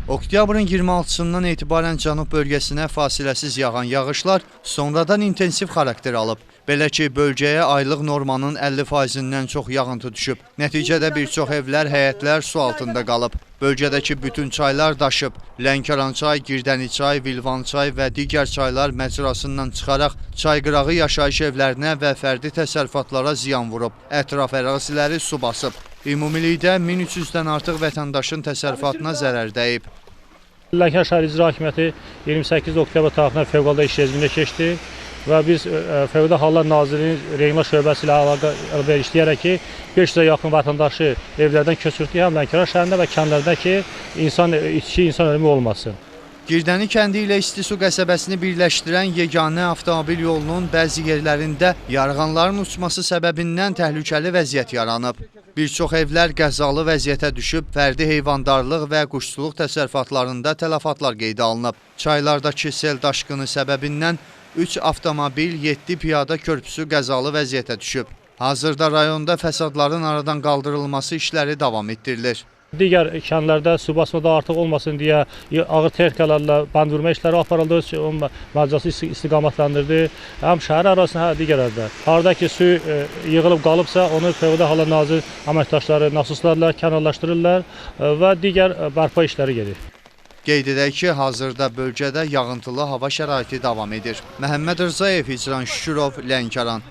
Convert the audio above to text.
Oktyabrın 26-sından etibarən cənub bölgəsinə fasiləsiz yağan yağışlar sonradan intensiv xarakter alıb. Belə ki, bölgəyə aylıq normanın 50%-dən çox yağıntı düşüb. Nəticədə bir çox evlər, həyətlər su altında qalıb. Bölgədəki bütün çaylar daşıb. Lənkəran çay, Girdəni çay, Vilvan çay və digər çaylar məcrasından çıxaraq çay qırağı yaşayış evlərinə və fərdi təsərrüfatlara ziyan vurub. Ətraf əraziləri su basıb. Ümumilikdə 1300-dən artıq vətəndaşın təsərrüfatına zərər dəyib. Lənkəran şəhər İcra Hakimiyyəti 28 oktyabr tarixində fövqəladə iş rejiminə keçdi və biz Fövqəladə Hallar Nazirliyinin regional şöbəsi ilə əlaqə işləyərək ki, 500-ə yaxın vətəndaşı evlərdən köçürtdük həm Lənkəran şəhərində və kəndlərdə ki, insan ölümü olmasın. Girdəni kəndi ilə İstisu qəsəbəsini birləşdirən yeganə avtomobil yolunun bəzi yerlərində yarğanların uçması səbəbindən təhlükəli vəziyyət yaranıb. Bir çox evlər qəzalı vəziyyətə düşüb, fərdi heyvandarlıq və quşçuluq təsərrüfatlarında tələfatlar qeydə alınıb. Çaylardakı sel daşqını səbəbindən 3 avtomobil, 7 piyada körpüsü qəzalı vəziyyətə düşüb. Hazırda rayonda fəsadların aradan qaldırılması işləri davam etdirilir. Digər kəndlərdə su basma da artıq olmasın deyə ağır texnikalarla band vurma işləri aparıldı, məcrası istiqamətləndirdi. Həm şəhər arasında, həm digərlərdə. Harada ki su yığılıb qalıbsa, onu Fövqəladə Hallar Nazir əməkdaşları nasoslarla kənarlaşdırırlar və digər bərpa işləri gedir. Qeyd edək ki, hazırda bölgədə yağıntılı hava şəraiti davam edir. Məhəmməd Rzayev, İcran Şükürov, Lənkəran.